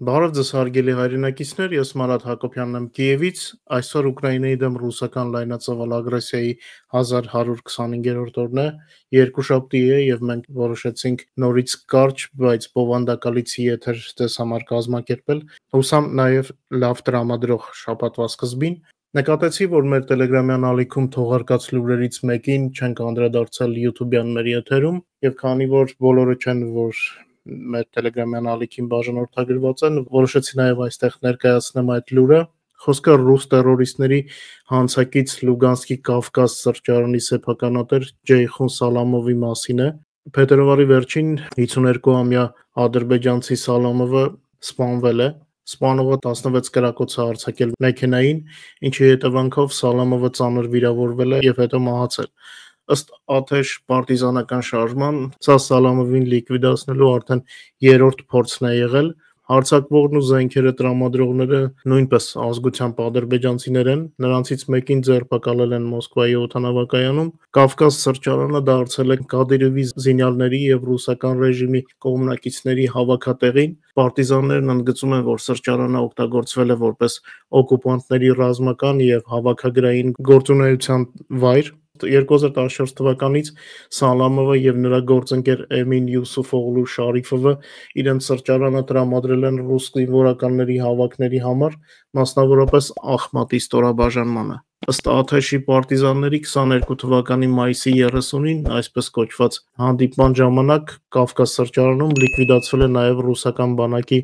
Բարև ձեզ հարգելի հայրենակիցներ, ես Մարատ Հակոբյանն եմ Կիևից, այսօր Ուկրաինայի դեմ ռուսական լայնածավալ ագրեսիայի 1125-րդ օրն է, երկուշաբթի է եւ մենք որոշեցինք նորից կարճ, բայց բովանդակալից եթեր ձեզ համար կազմակերպել, հուսամ նաեւ լավ տրամադրող շաբաթվա սկզբին։ Նկատեցի, որ մեր Telegram-յան ալիքում թողարկած լուրերից մեկին չենք անդրադարձել YouTube-յան մեր եթերում, եւ քանի որ բոլորը չեն, որ մեր Telegram-յան ալիքին բաժանորդագրված են, որոշեցի նաև այստեղ ներկայացնեմ այդ լուրը։ Խոսքը ռուս տերորիստների հանցակից Լուգանսկի Կավկազ սրճարանի սեփականատեր Ջեյխուն Սալամովի մասին է։ Փետրվարի վերջին 52-ամյա ադրբեջանցի Սալամովը սպանվել է։ Սպանողը 16 կրակոց է արձակել մեքենային, ինչի հետևանքով Սալամովը ծանր վիրավորվել է եւ հետո մահացել։ Ըստ աթեշ պարտիզանական շարժման, սա Սալամովին լիկվիդացնելու արդեն երրորդ փորձն է եղել։ Հարձակվողն ու զենքերը տրամադրողները նույնպես ազգությամբ ադրբեջանցիներ են, նրանցից մեկին ձերբակալել են Մոսկվայի օդանավակայանում։ Կավկազ սրճարանը դարձել է Կադիրովի զինյալների եւ ռուսական ռեժիմի կողմնակիցների հավաքատեղին։ Պարտիզաններն ընդգծում են, որ սրճարանը օգտագործվել է որպես օկուպանտների ռազմական եւ հավաքագրային գործունեության վայր։ 2014 թվականից Սալամովը եւ նրա գործընկեր Էմին Յուսուֆօղլու Շարիֆովը իրենց սրճարանը տրամադրել են ռուս զինվորականների հավաքների համար, մասնավորապես Ախմատի ստորաբաժանմանը։ Ըստ աթեշի պարտիզանների 22 թվականի մայիսի 30-ին, այսպես կոչված հանդիպման ժամանակ Կավկազ սրճարանում լիկվիդացվել է նաև ռուսական բանակի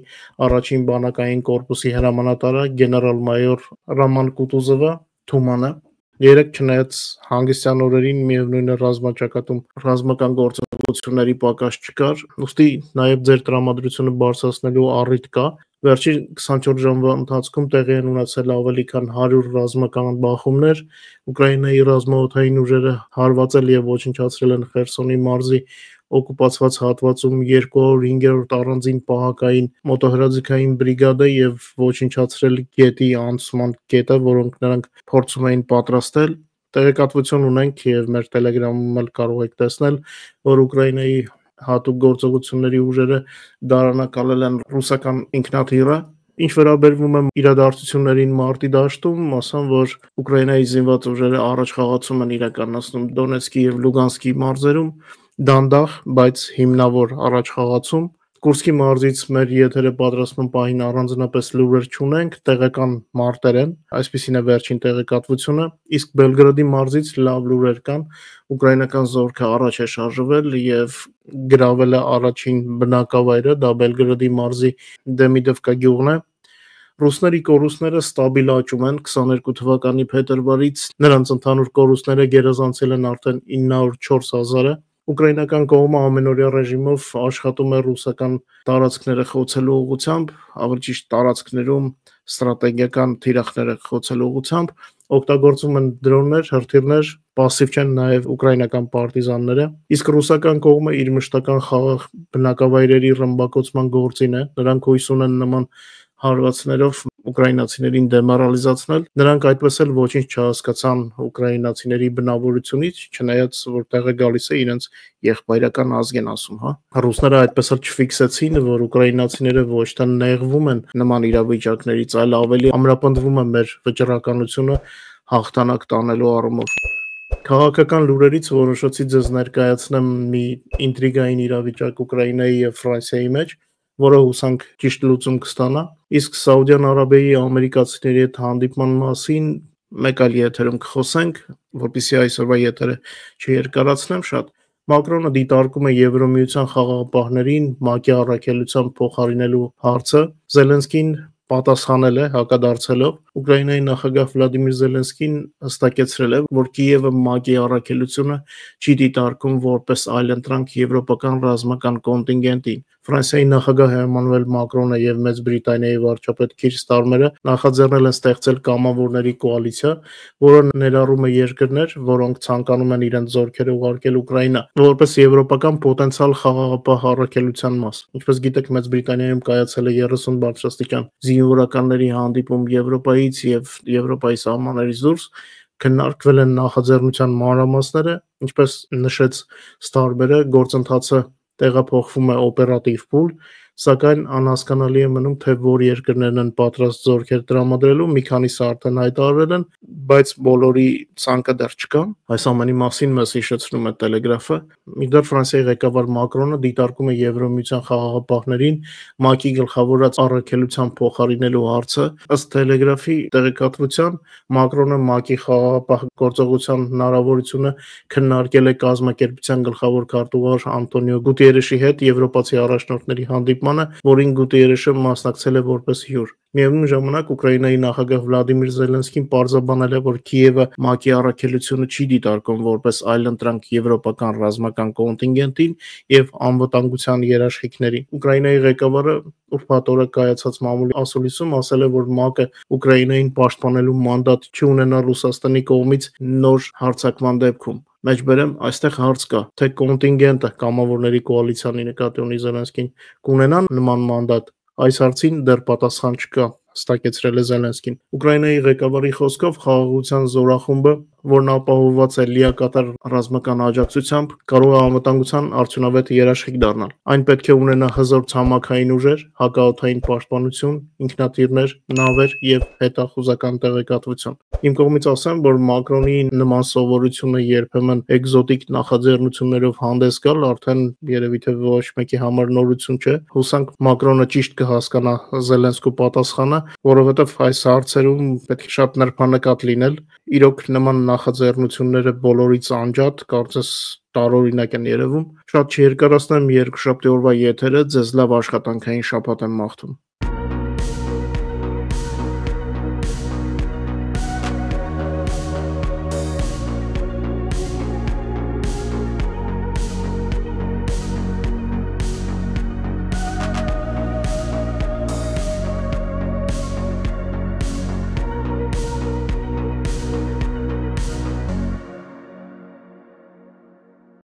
առաջին բանակային կորպուսի հրամանատարը գեներալ-մայոր Ռաման Կուտուզովը Թումանը։ Երեք չնայած հանգստյան օրերին միևնույն է ռազմաճակատում ռազմական գործողությունների պակաս չկար, ուստի նաև ձեր տրամադրությունը բարձրացնելու առիթ կա։ Վերջին 24 ժամվա ընթացքում տեղի են ունեցել ավելի քան 100 ռազմական բախումներ, Ուկրաինայի ռազմաօդային ուժերը հարվածել եւ ոչնչացրել են Խերսոնի մարզի օկուպացված հատվածում 205-րդ առանձին պահակային մոտոհրաձգային բրիգադը եւ ոչնչացրել գետի անցման կետը, որոնք նրանք փորձում էին պատրաստել։ Տեղեկատվություն ունենք եւ մեր Telegram-ում էլ կարող եք տեսնել, որ Ուկրաինայի հատուկ գործողությունների ուժերը դարանակալել են ռուսական ինքնաթիռը։ Ինչ վերաբերվում է իրադարձություններին մարտի դաշտում, ասեմ, որ Ուկրաինայի զինված ուժերը առաջխաղացում են իրականացնում Դոնեցկի եւ Լուգանսկի մարզերում, դանդաղ, բայց հիմնավոր առաջխաղացում։ Կուրսկի մարզից մեր եթերը պատրաստման պահին առանձնապես լուրեր չունենք, տեղական մարտեր են, այսպիսին է վերջին տեղեկատվությունը, իսկ Բելգրադի մարզից լավ լուրեր կան, ուկրաինական զորքը առաջ է շարժվել եւ գրավել է առաջին բնակավայրը, դա Բելգրադի մարզի Դեմիդովկա գյուղն է։ Ռուսների կորուստները ստաբիլ աճում են 22 թվականի փետրվարից, նրանց ընդհանուր կորուստները գերազանցել են արդեն 904 000-ը։ Ուկրաինական կողմը ամենօրյա ռեժիմով աշխատում է ռուսական տարածքները խոցելու ուղղությամբ, ավելի ճիշտ տարածքներում ստրատեգիական թիրախները խոցելու ուղղությամբ, օգտագործում են դրոններ, հրթիռներ, պասիվ չեն նաև ուկրաինական պարտիզանները, իսկ ռուսական կողմը իր մշտական խաղաղ բնակավայրերի ռմբակոծման գործին է, նրանք հույս ունեն նման հարվածներով ուկրաինացիներին դեմորալիզացնել, նրանք այդպես էլ ոչինչ չհասկացան ուկրաինացիների բնավորությունից, չնայած որ տեղը գալիս է իրենց եղբայրական ազգ են ասում, հա։ Ռուսները այդպես էլ չֆիքսեցին, որ ուկրաինացիները ոչ թե նեղվում են նման իրավիճակներից, այլ ավելի ամրապնդվում է մեր վճռականությունը հաղթանակ տանելու առումով։ Քաղաքական լուրերից որոշեցի ձեզ ներկայացնեմ մի ինտրիգային իրավիճակ Ուկրաինայի եւ Ֆրանսիայի մեջ, որը հուսանք ճիշտ լուծում կստանա, իսկ Սաուդյան Արաբիայի ամերիկացիների հետ հանդիպման մասին մեկ այլ եթերում կխոսենք, որպեսզի այսօրվա եթերը չերկարացնեմ շատ։ Մակրոնը դիտարկում է Եվրոմիության խաղաղապահներին ՄԱԿ-ի առաքելությամբ փոխարինելու հարցը, Զելենսկին պատասխանել է հակադարձելով։ Ուկրաինայի նախագահ Վլադիմիր Զելենսկին հստակեցրել է, որ Կիևը ՄԱԿ-ի առաքելությունը չի դիտարկում որպես այլընտրանք եվրոպական ռազմական կոնտինգենտին։ Ֆրանսիայի նախագահ Էմանուել Մակրոնը եւ Մեծ Բրիտանիայի վարչապետ Քիր Ստարմերը նախաձեռնել են ստեղծել կամավորների կոալիցիա, որը ներառում է երկրներ, որոնք ցանկանում են իրենց զորքերը ուղարկել Ուկրաինա, որպես եվրոպական պոտենցիալ խաղաղապահ առաքելության մաս։ Ինչպես գիտեք, Մեծ Բրիտանիայում կայացել է 30 բարձրաստիճան զինվորականների հանդիպում Եվրոպայից եւ Եվրոպայի սահմաններից դուրս, քննարկվել են նախաձեռնության մանրամասները, ինչպես նշեց Ստարմերը, գործընթացը տեղափոխվում է օպերատիվ փուլ, Սակայն անհասկանալի է մնում, թե որ երկրներն են պատրաստ զորքեր տրամադրելու, մի քանիսը արդեն հայտարարել են, բայց բոլորի ցանկը դեռ չկա։ Այս ամենի մասին մեզ հիշեցնում է Տելեգրաֆը։ Մինչդեռ Ֆրանսիայի ղեկավար Մակրոնը դիտարկում է Եվրոմիության խաղաղապահներին ՄԱԿ-ի գլխավորած առաքելության փոխարինելու հարցը։ Ըստ Տելեգրաֆի տեղեկատվության, Մակրոնը ՄԱԿ-ի խաղաղապահ գործողության հնարավորությունը քննարկել է կազմակերպության գլխավոր քարտուղար Անտոնիո Գուտիերեշի հետ եվրոպացի առաջնորդների հանդիպմանը, որին Գուտիերեշը մասնակցել է որպես հյուր։ Միևնույն ժամանակ Ուկրաինայի նախագահ Վլադիմիր Զելենսկին պարզաբանել է, որ Կիևը ՄԱԿ-ի առաքելությունը չի դիտարկում որպես այլընտրանք եվրոպական ռազմական կոնտինգենտին եւ անվտանգության երաշխիքներին։ Ուկրաինայի ղեկավարը ուրբաթ օրը կայացած մամուլի ասուլիսում ասել է, որ ՄԱԿ-ը Ուկրաինային պաշտպանելու մանդատ չունենա Ռուսաստանի կողմից նոր հարձակման դեպքում։ Մեջբերեմ, այստեղ հարց կա, թե կոնտինգենտը կամավորների կոալիցիանի նկատի ունի Զելենսկին կունենա նման մանդատ։ Այս հարցին դեռ պատասխան չկա, հստակեցրել է Զելենսկին։ Ուկրաինայի ղեկավարի խոսքով խաղաղության զորախումբը, որն ապահովված է լիակատար ռազմական աջակցությամբ, կարող է անվտանգության արդյունավետ երաշխիք դառնալ։ Այն պետք է ունենա հզոր ցամաքային ուժեր, հակաօդային պաշտպանություն, ինքնաթիռներ, նավեր եւ հետախուզական տեղեկատվություն։ Իմ կողմից ասեմ, որ Մակրոնի նման սովորությունը երբեմն էկզոտիկ նախաձեռնություններով հանդես գալ արդեն երևի թե ոչ մեկի համար նորություն չէ։ Հուսանք Մակրոնը ճիշտ կհասկանա Զելենսկու պատասխանը, որովհետև այս հարցերում պետք է շատ նրբանկատ լինել։ Իրոք նման նախաձեռնությունները բոլորից անջատ, կարծես տարօրինակ են երևում։ Շատ չերկարացնեմ երկուշաբթի օրվա եթերը, ձեզ լավ աշխատանքային շաբաթ եմ մաղթում։